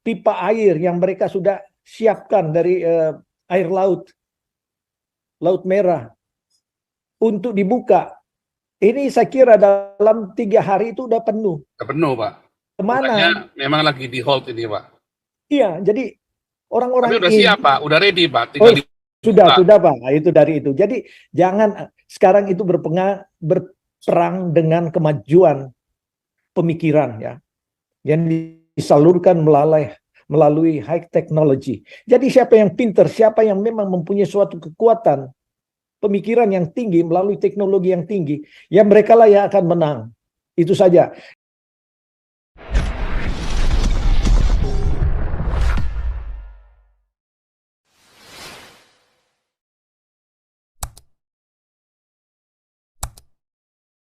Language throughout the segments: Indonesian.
pipa air yang mereka sudah siapkan dari air laut Merah untuk dibuka. Ini saya kira dalam 3 hari itu udah penuh. Udah penuh, Pak. Kemana? Bukannya memang lagi di hold ini, Pak. Iya, jadi orang-orang Tapi udah ini siap, Pak. Udah ready, Pak. Tinggal sudah Pak. Nah, itu dari itu. Jadi jangan sekarang itu berperang dengan kemajuan pemikiran ya, yang disalurkan melalui high technology. Jadi siapa yang pinter, siapa yang memang mempunyai suatu kekuatan pemikiran yang tinggi melalui teknologi yang tinggi, ya mereka lah yang akan menang. Itu saja.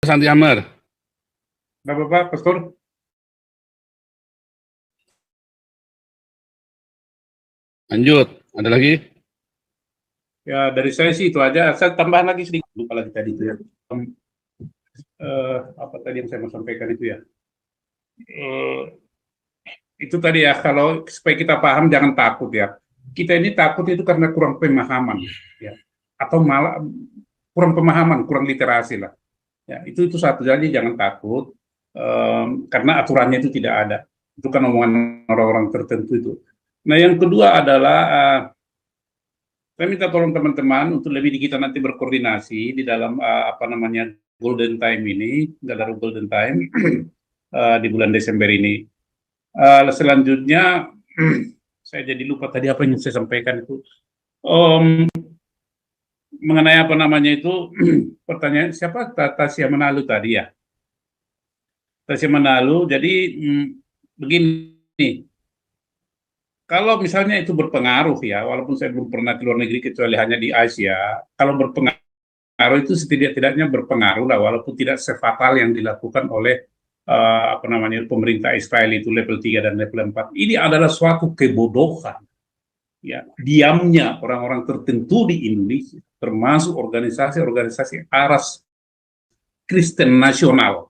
Santi Amer. Bapak, Pastor. Lanjut, ada lagi? Ya, dari saya sih itu aja. Saya tambahan lagi sedikit. Lupa lagi tadi itu ya. Apa tadi yang saya mau sampaikan itu ya? Itu tadi ya, kalau supaya kita paham jangan takut ya. Kita ini takut itu karena kurang pemahaman ya. Atau malah kurang pemahaman, kurang literasi lah. Ya, itu satu. Jadi jangan takut karena aturannya itu tidak ada. Itu kan omongan orang-orang tertentu itu. Nah, yang kedua adalah saya minta tolong teman-teman untuk lebih kita nanti berkoordinasi di dalam Golden Time ini, dalam Golden Time di bulan Desember ini. Selanjutnya saya jadi lupa tadi apa yang saya sampaikan itu. Mengenai pertanyaan siapa Tasya Manalu tadi ya. Tasya Manalu, jadi begini. Kalau misalnya itu berpengaruh ya, walaupun saya belum pernah ke luar negeri kecuali hanya di Asia, kalau berpengaruh itu setidak-tidaknya berpengaruh lah, walaupun tidak sefatal yang dilakukan oleh pemerintah Israel itu level 3 dan level 4. Ini adalah suatu kebodohan. Ya, diamnya orang-orang tertentu di Indonesia, termasuk organisasi-organisasi aras Kristen nasional,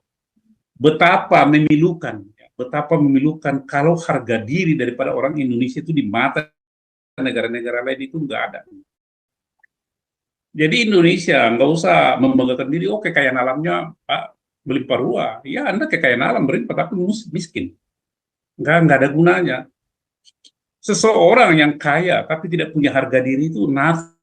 betapa memilukan kalau harga diri daripada orang Indonesia itu di mata negara-negara lain itu nggak ada. Jadi Indonesia nggak usah membanggakan diri, kekayaan alamnya Pak melimpah ruah. Ya, Anda kekayaan alam berlimpah tapi miskin. Nggak ada gunanya. Seseorang yang kaya tapi tidak punya harga diri itu nothing.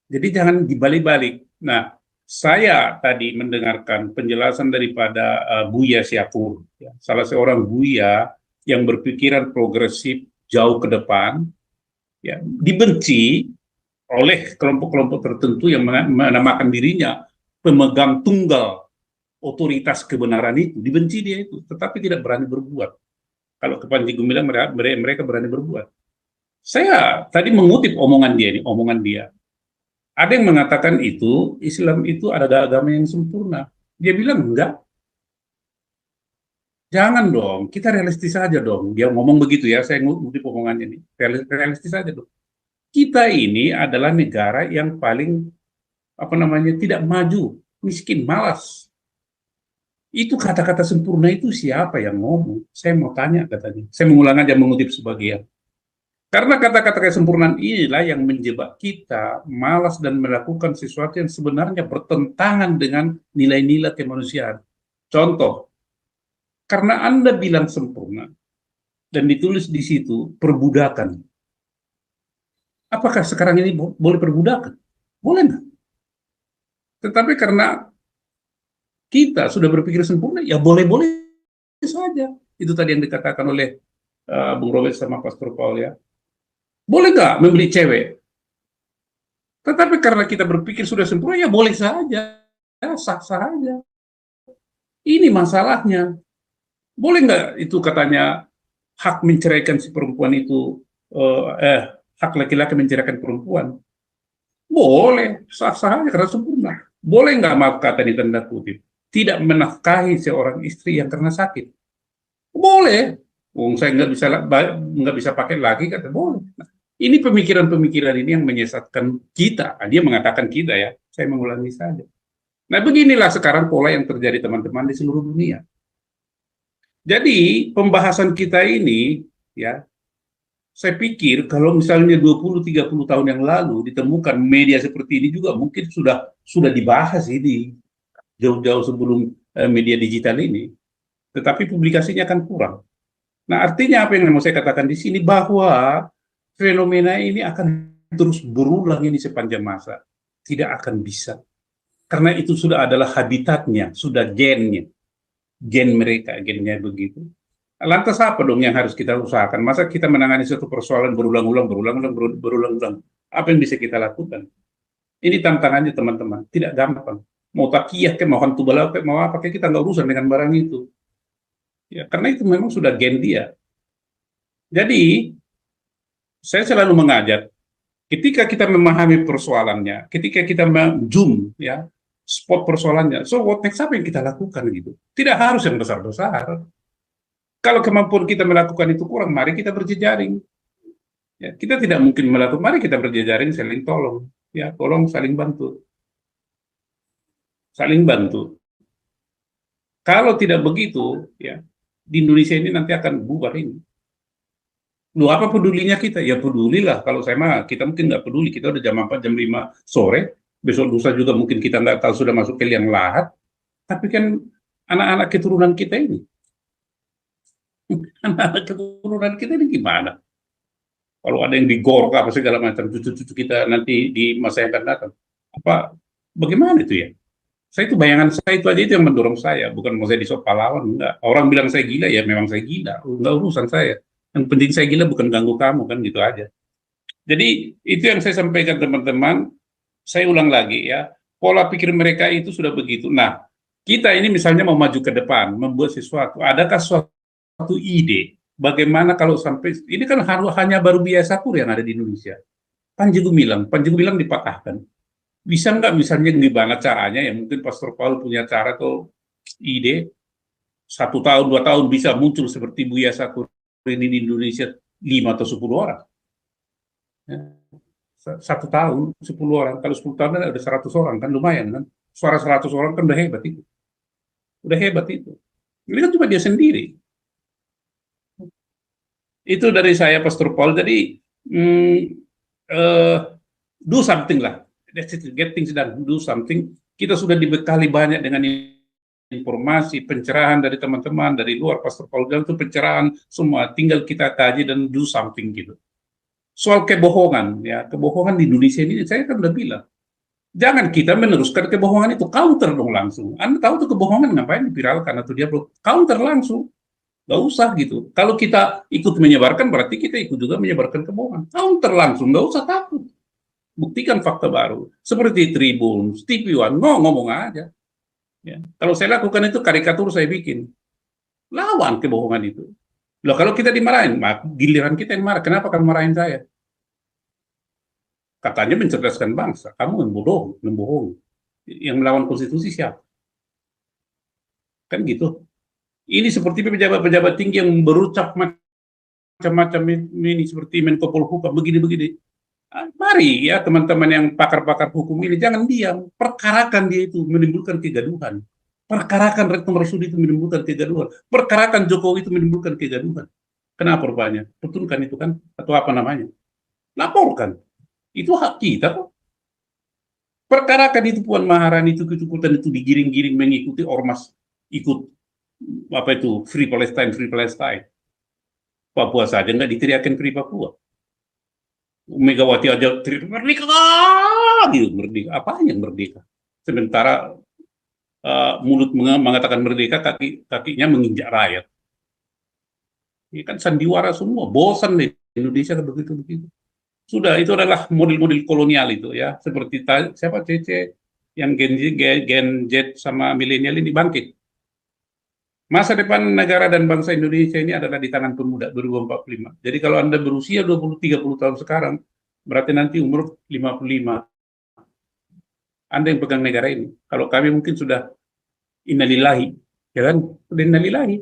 Jadi jangan dibalik-balik. Nah, saya tadi mendengarkan penjelasan daripada Buya Syakur, ya, salah seorang Buya yang berpikiran progresif jauh ke depan, ya, dibenci oleh kelompok-kelompok tertentu yang menamakan dirinya pemegang tunggal otoritas kebenaran itu, dibenci dia itu, tetapi tidak berani berbuat. Kalau ke Panji Gumilang mereka berani berbuat. Saya tadi mengutip omongan dia. Ada yang mengatakan itu Islam itu adalah agama yang sempurna. Dia bilang enggak. Jangan dong, kita realistis saja dong. Dia ngomong begitu ya, saya ngutip omongannya ini. Realistis saja dong. Kita ini adalah negara yang paling tidak maju, miskin, malas. Itu kata-kata sempurna itu siapa yang ngomong? Saya mau tanya katanya. Saya mengulang aja mengutip sebagian. Karena kata-kata kesempurnaan inilah yang menjebak kita malas dan melakukan sesuatu yang sebenarnya bertentangan dengan nilai-nilai kemanusiaan. Contoh, karena Anda bilang sempurna dan ditulis di situ perbudakan. Apakah sekarang ini boleh perbudakan? Boleh nggak? Tetapi karena kita sudah berpikir sempurna, ya boleh-boleh saja. Itu tadi yang dikatakan oleh Bung Robert sama Pastor Paul ya. Boleh nggak membeli cewek? Tetapi karena kita berpikir sudah sempurna, ya boleh saja, ya, sah-sah aja. Ini masalahnya. Boleh nggak itu katanya hak menceraikan si perempuan itu, hak laki-laki menceraikan perempuan? Boleh, sah-sah aja karena sempurna. Boleh nggak, maaf kata di tanda kutip, tidak menafkahi seorang istri yang karena sakit? Boleh. Saya nggak bisa pakai lagi, kata boleh. Nah, ini pemikiran-pemikiran ini yang menyesatkan kita. Dia mengatakan kita ya, saya mengulangi saja. Nah, beginilah sekarang pola yang terjadi teman-teman di seluruh dunia. Jadi pembahasan kita ini, ya, saya pikir kalau misalnya 20-30 tahun yang lalu ditemukan media seperti ini juga mungkin sudah dibahas ini jauh-jauh sebelum media digital ini. Tetapi publikasinya akan kurang. Nah, artinya apa yang mau saya katakan di sini bahwa fenomena ini akan terus berulang ini sepanjang masa. Tidak akan bisa. Karena itu sudah adalah habitatnya, sudah gennya. Gen mereka, gennya begitu. Lantas apa dong yang harus kita usahakan? Masa kita menangani suatu persoalan berulang-ulang. Apa yang bisa kita lakukan? Ini tantangannya teman-teman, tidak gampang. Mau takiyah, mau hantu bala, mau apa, kita nggak urusan dengan barang itu. Ya, karena itu memang sudah gen dia. Jadi, saya selalu mengajak, ketika kita memahami persoalannya, ketika kita zoom, ya, spot persoalannya, so what next, apa yang kita lakukan gitu. Tidak harus yang besar-besar. Kalau kemampuan kita melakukan itu kurang, mari kita berjejaring. Ya, kita tidak mungkin melakukan, mari kita berjejaring, saling tolong. Ya, tolong saling bantu. Saling bantu. Kalau tidak begitu, ya, di Indonesia ini nanti akan bubar ini. Lu apa pedulinya kita? Ya pedulilah. Kalau saya mah, kita mungkin nggak peduli. Kita udah jam 4, jam 5 sore. Besok lusa juga mungkin kita nggak tahu sudah masuk ke liang lahat. Tapi kan anak-anak keturunan kita ini. Anak-anak keturunan kita ini gimana? Kalau ada yang digorok apa segala macam, cucu-cucu kita nanti di masa yang akan datang. Bagaimana itu ya? Saya itu bayangan saya itu aja itu yang mendorong saya, bukan mau saya disok pahlawan, enggak. Orang bilang saya gila, ya memang saya gila, enggak urusan saya. Yang penting saya gila bukan ganggu kamu, kan gitu aja. Jadi itu yang saya sampaikan teman-teman, saya ulang lagi ya, pola pikir mereka itu sudah begitu. Nah, kita ini misalnya mau maju ke depan, membuat sesuatu, adakah suatu ide, bagaimana kalau sampai, ini kan hanya baru biasa pur yang ada di Indonesia. Panji Gumilang dipatahkan. Bisa nggak misalnya gimana caranya, ya mungkin Pastor Paul punya cara atau ide, 1 tahun, 2 tahun bisa muncul seperti Buya Sakur ini di Indonesia 5 atau 10 orang. Ya. 1 tahun, 10 orang, kalau 10 tahun kan ada 100 orang, kan lumayan kan. Suara 100 orang kan udah hebat itu. Udah hebat itu. Ini kan cuma dia sendiri. Itu dari saya Pastor Paul, jadi do something lah. That's it, get things done, do something. Kita sudah dibekali banyak dengan informasi, pencerahan dari teman-teman, dari luar, Pastor Paul bilang itu pencerahan semua, tinggal kita kaji dan do something gitu. Soal kebohongan, ya, kebohongan di Indonesia ini, saya kan udah bilang, jangan kita meneruskan kebohongan itu, counter dong langsung. Anda tahu tuh kebohongan ngapain diviralkan atau dia counter langsung. Nggak usah gitu. Kalau kita ikut menyebarkan, berarti kita ikut juga menyebarkan kebohongan. Counter langsung, nggak usah takut. Buktikan fakta baru. Seperti Tribun, TV One, ngomong aja. Ya. Kalau saya lakukan itu, karikatur saya bikin. Lawan kebohongan itu. Loh, kalau kita dimarahin, giliran kita yang marah. Kenapa kamu marahin saya? Katanya mencerdaskan bangsa. Kamu membohong. Yang melawan konstitusi siapa? Kan gitu. Ini seperti pejabat-pejabat tinggi yang berucap macam-macam ini, seperti Menko Polhukam, begini-begini. Mari ya teman-teman yang pakar-pakar hukum ini, jangan diam, perkarakan dia itu, menimbulkan kegaduhan. Perkarakan Retno Marsudi itu menimbulkan kegaduhan. Perkarakan Jokowi itu menimbulkan kegaduhan. Kenapa rupanya? Betulkan itu kan, atau apa namanya? Laporkan. Itu hak kita kok. Perkarakan itu Puan Maharani itu ikut-ikutan itu digiring-giring mengikuti ormas, ikut apa itu Free Palestine. Papua saja nggak diteriakin Free Papua. Megawati aja teriak merdeka, gitu, merdeka. Apa yang merdeka? Sementara mulut mengatakan merdeka, kakinya menginjak rakyat. Ini kan sandiwara semua, bosan nih Indonesia begitu-begitu. Sudah, itu adalah model-model kolonial itu ya, seperti siapa CC yang Gen Z sama milenial ini bangkit. Masa depan negara dan bangsa Indonesia ini adalah di tangan pemuda 2045. Jadi kalau Anda berusia 20-30 tahun sekarang, berarti nanti umur 55. Anda yang pegang negara ini. Kalau kami mungkin sudah innalillahi, ya kan? Sudah innalillahi.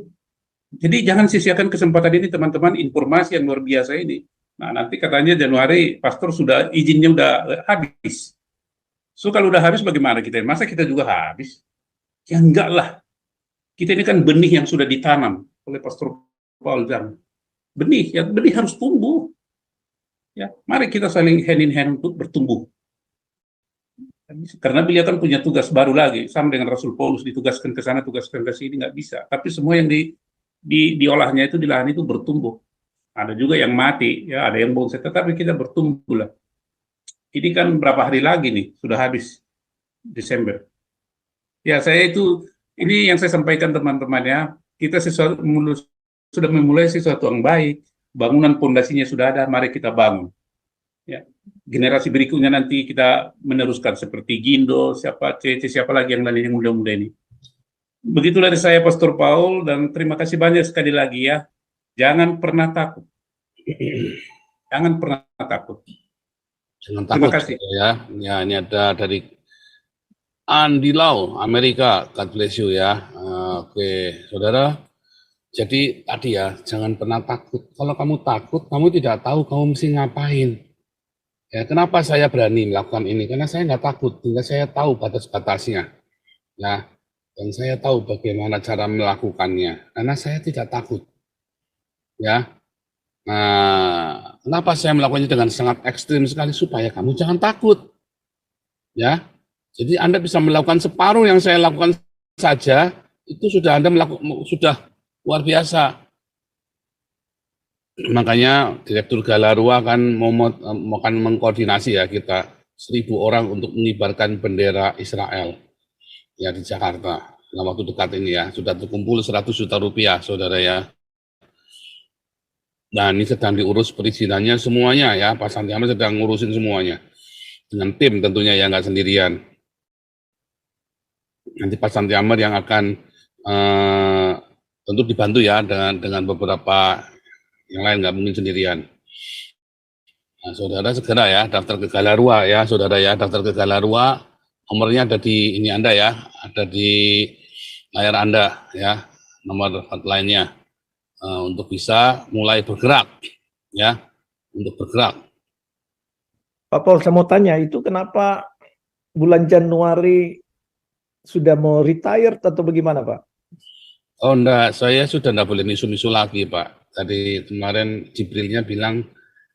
Jadi jangan sia-siakan kesempatan ini teman-teman, informasi yang luar biasa ini. Nah, nanti katanya Januari pastor sudah izinnya udah habis. So kalau udah habis bagaimana kita? Masa kita juga habis? Ya enggak lah. Kita ini kan benih yang sudah ditanam. oleh Pastor Paul Jang. Benih harus tumbuh. Ya, mari kita saling hand in hand untuk bertumbuh. Karena beliau kan punya tugas baru lagi, sama dengan Rasul Paulus, ditugaskan ke sana, tugaskan ke sini, nggak bisa. Tapi semua yang diolahnya itu, di lahan itu bertumbuh. Ada juga yang mati, ya, ada yang bonsai, tetapi kita bertumbuh lah. Ini kan berapa hari lagi nih, sudah habis Desember. Ya, ini yang saya sampaikan teman-teman ya, kita sudah memulai sesuatu yang baik, bangunan pondasinya sudah ada, mari kita bangun. Ya, generasi berikutnya nanti kita meneruskan seperti Gindo, siapa lagi yang lain yang muda-muda ini. Begitulah dari saya Pastor Paul, dan terima kasih banyak sekali lagi ya. Jangan pernah takut. Jangan pernah takut. Jangan Terima takut kasih. ya. Ya, ini ada dari Andi Lau, Amerika. God bless you ya. Oke, saudara. Jadi tadi ya, jangan pernah takut. Kalau kamu takut, kamu tidak tahu kamu mesti ngapain. Ya, kenapa saya berani melakukan ini? Karena saya nggak takut, sehingga saya tahu batas-batasnya. Ya, dan saya tahu bagaimana cara melakukannya. Karena saya tidak takut. Ya, nah, kenapa saya melakukannya dengan sangat ekstrim sekali? Supaya kamu jangan takut. Ya, jadi Anda bisa melakukan separuh yang saya lakukan saja, itu sudah Anda sudah luar biasa. Makanya Direktur Galarua kan mau mengkoordinasi ya kita 1.000 orang untuk mengibarkan bendera Israel ya di Jakarta. Nah, waktu dekat ini ya sudah terkumpul 100 juta rupiah, saudara ya. Nah, ini sedang diurus perizinannya semuanya ya. Pak Santi Ahmad sedang ngurusin semuanya dengan tim tentunya ya, nggak sendirian. Nanti Pak Santi Ahmad yang akan tentu dibantu ya dengan beberapa yang lain, nggak mungkin sendirian. Nah, saudara segera ya daftar ke Galarua ya, saudara ya, daftar ke Galarua. Nomornya ada di ini Anda ya, ada di layar Anda ya, nomor hotline-nya untuk bisa mulai bergerak ya, untuk bergerak. Pak Paul, saya mau tanya, itu kenapa bulan Januari sudah mau retire atau bagaimana, Pak? Oh enggak, saya sudah enggak boleh misu-misu lagi, Pak. Tadi kemarin Jibrilnya bilang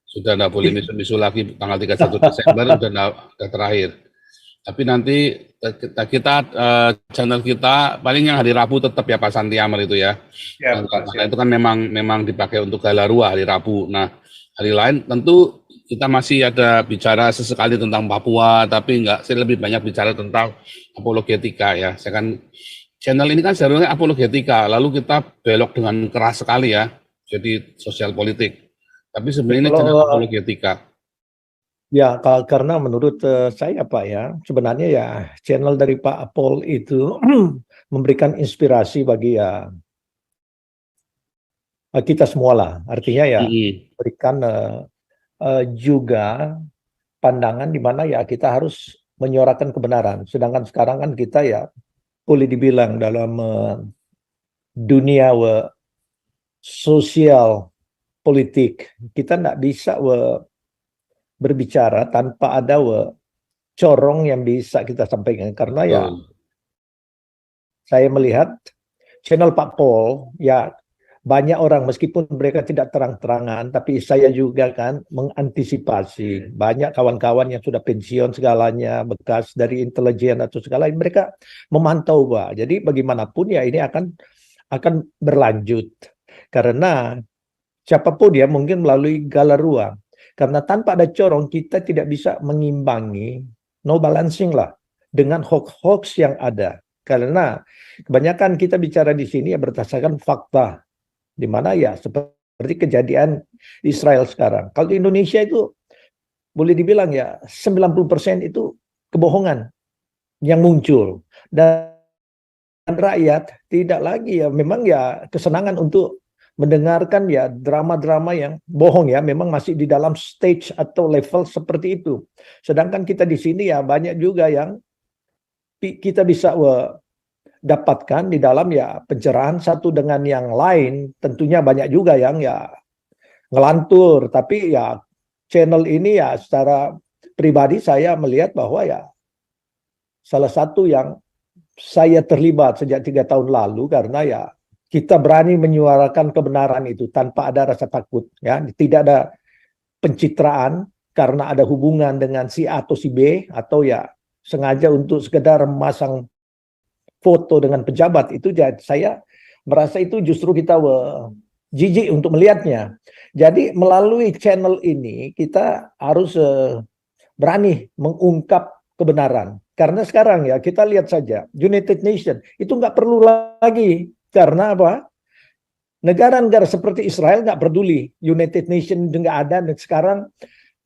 sudah enggak boleh misu-misu lagi tanggal 31 Desember udah terakhir. Tapi nanti kita channel kita paling yang hari Rabu tetap ya Pak Santi Amar itu ya. Ya, karena itu kan memang dipakai untuk Galarua hari Rabu. Nah, hari lain tentu kita masih ada bicara sesekali tentang Papua, tapi saya lebih banyak bicara tentang apologetika ya. Saya kan channel ini kan sebenarnya apologetika, lalu kita belok dengan keras sekali ya, jadi sosial politik. Tapi sebenarnya ini channel apologetika. Ya, karena menurut saya Pak ya, sebenarnya ya channel dari Pak Paul itu memberikan inspirasi bagi ya kita semua lah. Artinya ya berikan juga pandangan di mana ya kita harus menyuarakan kebenaran. Sedangkan sekarang kan kita ya boleh dibilang dalam dunia sosial politik kita tidak bisa berbicara tanpa ada corong yang bisa kita sampaikan, karena ya saya melihat channel Pak Paul ya banyak orang meskipun mereka tidak terang-terangan, tapi saya juga kan mengantisipasi banyak kawan-kawan yang sudah pensiun segalanya, bekas dari intelijen atau segala, mereka memantau Pak. Jadi bagaimanapun ya ini akan berlanjut karena siapapun ya mungkin melalui Galarua. Karena tanpa ada corong kita tidak bisa mengimbangi, no balancing lah dengan hoax-hoax yang ada. Karena kebanyakan kita bicara di sini ya berdasarkan fakta, di mana ya seperti kejadian Israel sekarang. Kalau di Indonesia itu boleh dibilang ya 90% itu kebohongan yang muncul, dan rakyat tidak lagi ya memang ya kesenangan untuk mendengarkan ya drama-drama yang bohong ya, memang masih di dalam stage atau level seperti itu. Sedangkan kita di sini ya banyak juga yang kita bisa dapatkan di dalam ya pencerahan satu dengan yang lain. Tentunya banyak juga yang ya ngelantur, tapi ya channel ini ya secara pribadi saya melihat bahwa ya salah satu yang saya terlibat sejak 3 tahun lalu, karena ya kita berani menyuarakan kebenaran itu tanpa ada rasa takut, ya. Tidak ada pencitraan karena ada hubungan dengan si A atau si B, atau ya sengaja untuk sekedar memasang foto dengan pejabat. Itu saya merasa itu justru kita jijik untuk melihatnya. Jadi melalui channel ini kita harus berani mengungkap kebenaran. Karena sekarang ya kita lihat saja United Nations itu nggak perlu lagi. Karena apa? Negara-negara seperti Israel nggak peduli. United Nations nggak ada, dan sekarang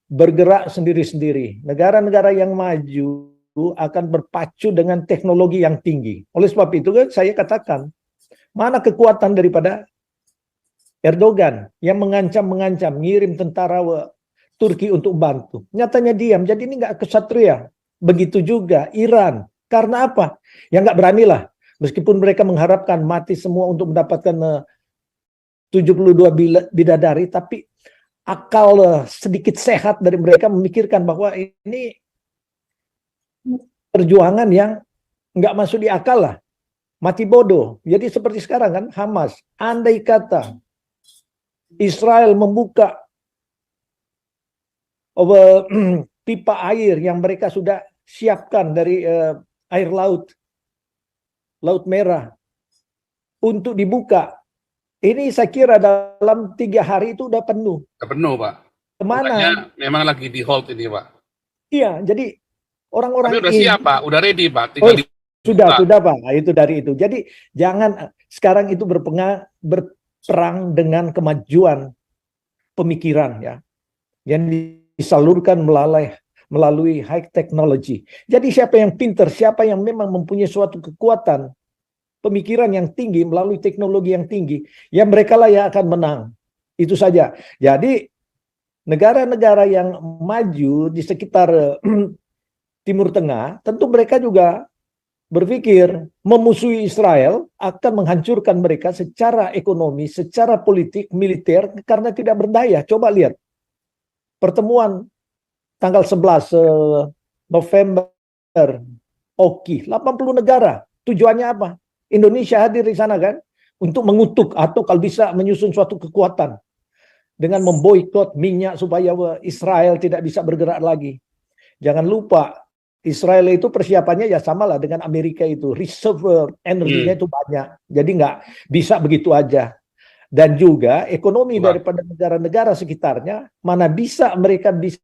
bergerak sendiri-sendiri. Negara-negara yang maju akan berpacu dengan teknologi yang tinggi. Oleh sebab itu kan saya katakan, mana kekuatan daripada Erdogan yang mengancam-mengancam, ngirim tentara Turki untuk bantu. Nyatanya diam, jadi ini nggak kesatria. Begitu juga Iran. Karena apa? Ya nggak beranilah. Meskipun mereka mengharapkan mati semua untuk mendapatkan 72 bidadari, tapi akal sedikit sehat dari mereka memikirkan bahwa ini perjuangan yang nggak masuk di akal lah. Mati bodoh. Jadi seperti sekarang kan Hamas. Andai kata Israel membuka pipa air yang mereka sudah siapkan dari air laut Merah untuk dibuka. Ini saya kira dalam 3 hari itu udah penuh. Udah penuh, Pak. Kemana? Makanya memang lagi di hold ini, Pak. Iya, jadi orang-orang Tapi udah ini siap, Pak. Udah ready, Pak. Tinggal sudah Pak. Nah, itu dari itu. Jadi jangan sekarang itu berperang dengan kemajuan pemikiran, ya, yang disalurkan melalui high technology. Jadi siapa yang pinter, siapa yang memang mempunyai suatu kekuatan pemikiran yang tinggi melalui teknologi yang tinggi, ya mereka lah yang akan menang. Itu saja. Jadi negara-negara yang maju di sekitar Timur Tengah, tentu mereka juga berpikir memusuhi Israel akan menghancurkan mereka secara ekonomi, secara politik, militer, karena tidak berdaya. Coba lihat pertemuan tanggal 11 November, Oki, 80 negara. Tujuannya apa? Indonesia hadir di sana kan? Untuk mengutuk atau kalau bisa menyusun suatu kekuatan. Dengan memboikot minyak supaya Israel tidak bisa bergerak lagi. Jangan lupa, Israel itu persiapannya ya samalah dengan Amerika itu. Reserve energinya itu banyak. Jadi nggak bisa begitu aja. Dan juga ekonomi daripada negara-negara sekitarnya, mana bisa mereka bisa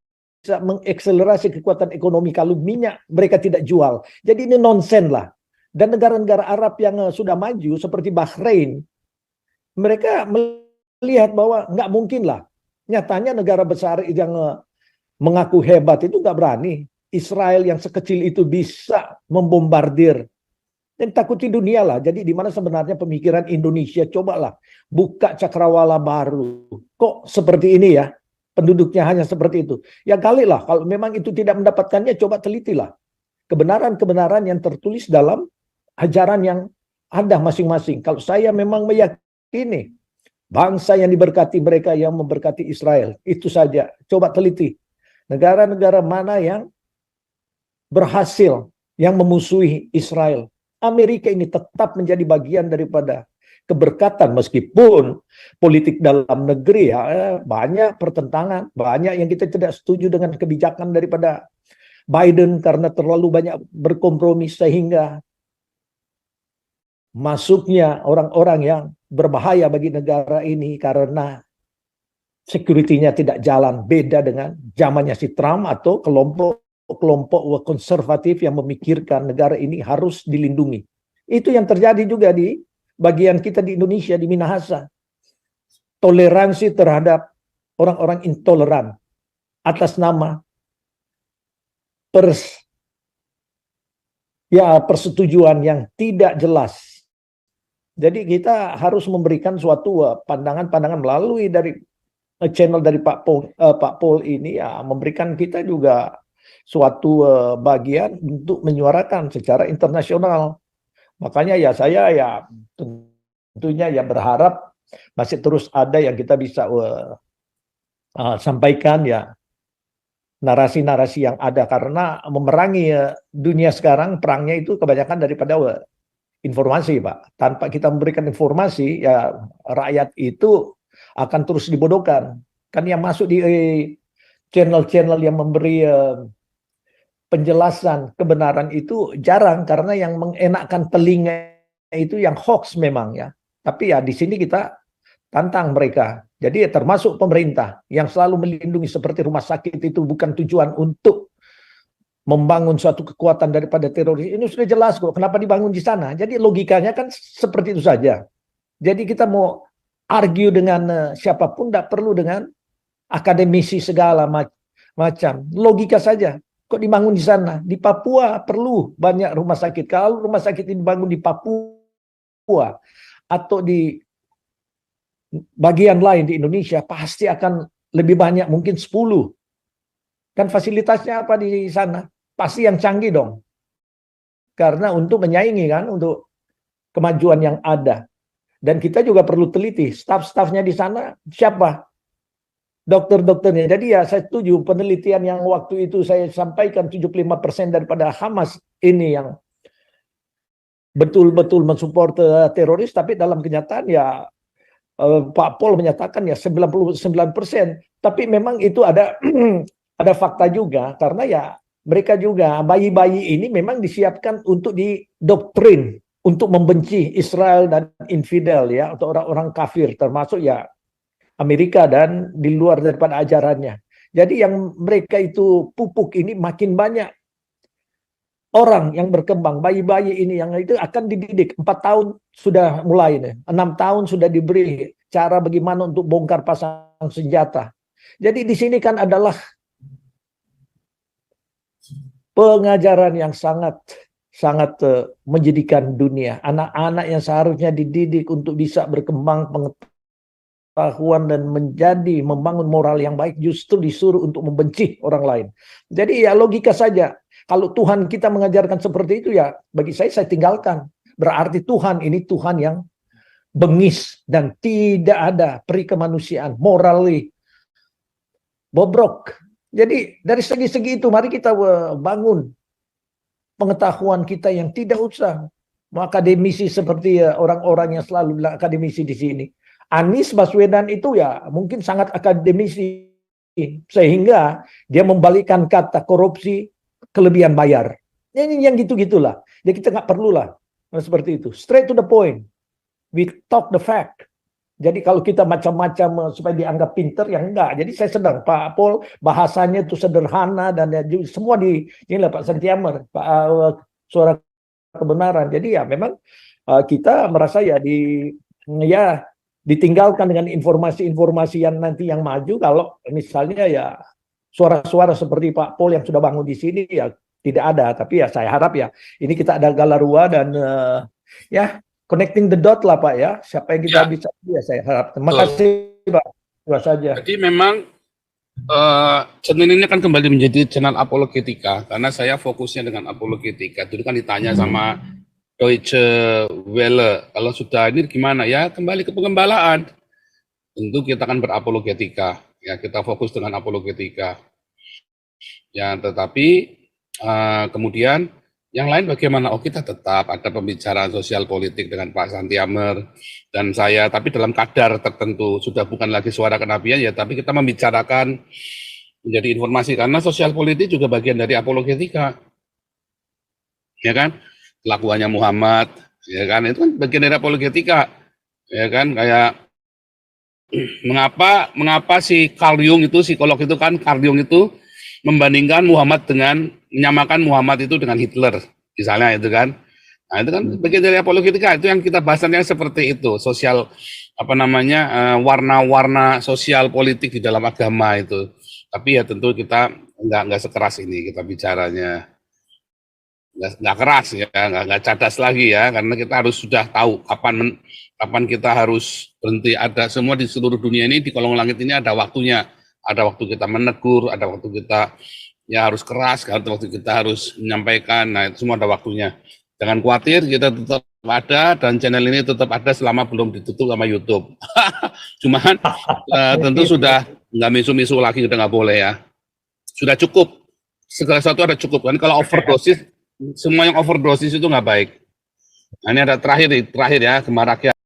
mengakselerasi kekuatan ekonomi kalau minyak mereka tidak jual. Jadi ini nonsen lah. Dan negara-negara Arab yang sudah maju seperti Bahrain, mereka melihat bahwa nggak mungkin lah. Nyatanya negara besar yang mengaku hebat itu nggak berani. Israel yang sekecil itu bisa membombardir. Dan takuti dunia lah. Jadi di mana sebenarnya pemikiran Indonesia, cobalah buka cakrawala baru. Kok seperti ini ya? Penduduknya hanya seperti itu. Ya kali lah, kalau memang itu tidak mendapatkannya, coba telitilah. Kebenaran-kebenaran yang tertulis dalam ajaran yang ada masing-masing. Kalau saya memang meyakini bangsa yang diberkati mereka yang memberkati Israel. Itu saja. Coba teliti. Negara-negara mana yang berhasil, yang memusuhi Israel. Amerika ini tetap menjadi bagian daripada keberkatan, meskipun politik dalam negeri ya banyak pertentangan, banyak yang kita tidak setuju dengan kebijakan daripada Biden karena terlalu banyak berkompromi sehingga masuknya orang-orang yang berbahaya bagi negara ini karena security-nya tidak jalan, beda dengan zamannya si Trump atau kelompok konservatif yang memikirkan negara ini harus dilindungi. Itu yang terjadi juga di bagian kita di Indonesia, di Minahasa. Toleransi terhadap orang-orang intoleran atas nama persetujuan yang tidak jelas. Jadi kita harus memberikan suatu pandangan-pandangan melalui dari channel dari Pak Paul ini, ya memberikan kita juga suatu bagian untuk menyuarakan secara internasional. Makanya ya saya ya tentunya ya berharap masih terus ada yang kita bisa sampaikan ya narasi-narasi yang ada, karena memerangi dunia sekarang perangnya itu kebanyakan daripada informasi, Pak. Tanpa kita memberikan informasi, ya rakyat itu akan terus dibodohkan. Kan yang masuk di channel-channel yang memberi penjelasan kebenaran itu jarang, karena yang mengenakkan telinga itu yang hoax memang ya. Tapi ya di sini kita tantang mereka. Jadi termasuk pemerintah yang selalu melindungi, seperti rumah sakit itu bukan tujuan untuk membangun suatu kekuatan daripada teroris. Ini sudah jelas kok kenapa dibangun di sana. Jadi logikanya kan seperti itu saja. Jadi kita mau argue dengan siapapun, tidak perlu dengan akademisi segala macam. Logika saja. Kok dibangun di sana? Di Papua perlu banyak rumah sakit. Kalau rumah sakit ini dibangun di Papua atau di bagian lain di Indonesia, pasti akan lebih banyak, mungkin 10. Kan fasilitasnya apa di sana? Pasti yang canggih dong. Karena untuk menyaingi kan, untuk kemajuan yang ada. Dan kita juga perlu teliti, staf-stafnya di sana siapa? Dokter-dokternya. Jadi ya saya setuju penelitian yang waktu itu saya sampaikan, 75% daripada Hamas ini yang betul-betul mensupport teroris, tapi dalam kenyataan ya Pak Pol menyatakan ya 99%. Tapi memang itu ada ada fakta juga, karena ya mereka juga, bayi-bayi ini memang disiapkan untuk didoktrin untuk membenci Israel dan infidel ya, atau orang-orang kafir, termasuk ya Amerika dan di luar daripada ajarannya. Jadi yang mereka itu pupuk ini makin banyak orang yang berkembang, bayi-bayi ini yang itu akan dididik. 4 tahun sudah mulai nih, 6 tahun sudah diberi cara bagaimana untuk bongkar pasang senjata. Jadi di sini kan adalah pengajaran yang sangat menjadikan dunia. Anak-anak yang seharusnya dididik untuk bisa berkembang pengetahuan dan membangun moral yang baik, justru disuruh untuk membenci orang lain. Jadi ya logika saja. Kalau Tuhan kita mengajarkan seperti itu, ya bagi saya tinggalkan. Berarti Tuhan ini Tuhan yang bengis dan tidak ada peri kemanusiaan, morally bobrok. Jadi dari segi-segi itu mari kita bangun pengetahuan kita yang tidak usah akademisi seperti orang-orang yang selalu bilang akademisi di sini. Anies Baswedan itu ya mungkin sangat akademisi, sehingga dia membalikkan kata korupsi kelebihan bayar. Ini yang gitu-gitulah. Jadi kita nggak perlulah seperti itu. Straight to the point. We talk the fact. Jadi kalau kita macam-macam supaya dianggap pinter, ya enggak. Jadi saya sedang Pak Pol bahasanya itu sederhana dan ya, semua inilah Pak Santiamer, Pak suara kebenaran. Jadi ya memang kita merasa ya ditinggalkan dengan informasi-informasi yang nanti yang maju. Kalau misalnya ya suara-suara seperti Pak Pol yang sudah bangun di sini ya tidak ada. Tapi ya saya harap ya ini kita ada galarua dan ya connecting the dot lah Pak ya. Siapa yang kita bisa, ya saya harap. Terima kasih Pak. Itu saja. Jadi memang channel ini akan kembali menjadi channel apologetika, karena saya fokusnya dengan apologetika. Dulu kan ditanya sama Deutsche Welle, kalau sudah ini gimana? Ya kembali ke pengembalaan. Tentu kita akan berapologetika. Ya kita fokus dengan apologetika. Ya tetapi kemudian yang lain bagaimana? Oh kita tetap ada pembicaraan sosial politik dengan Pak Santiamer dan saya, tapi dalam kadar tertentu, sudah bukan lagi suara kenabian ya, tapi kita membicarakan menjadi informasi, karena sosial politik juga bagian dari apologetika, ya kan? Kelakuannya Muhammad, ya kan? Itu kan bagian dari apologetika, ya kan? Kayak mengapa si Carl Jung itu, psikolog itu kan, Carl Jung itu membandingkan Muhammad dengan, menyamakan Muhammad itu dengan Hitler, misalnya itu kan. Nah itu kan bagian dari apologetika, itu yang kita bahasannya seperti itu, sosial, warna-warna sosial politik di dalam agama itu. Tapi ya tentu kita nggak sekeras ini kita bicaranya, nggak keras ya, nggak cadas lagi ya, karena kita harus sudah tahu kapan kita harus berhenti. Ada semua di seluruh dunia ini, di kolong langit ini ada waktunya. Ada waktu kita menegur, ada waktu kita ya harus keras, ada waktu kita harus menyampaikan. Nah itu semua ada waktunya. Jangan khawatir, kita tetap ada dan channel ini tetap ada selama belum ditutup sama YouTube. Cuman tentu sudah nggak misu-misu lagi, udah nggak boleh ya. Sudah cukup, segala sesuatu ada cukup. Kan kalau overdosis, semua yang overdosis itu nggak baik. Nah, ini ada terakhir nih, terakhir ya, Gema Rakyat.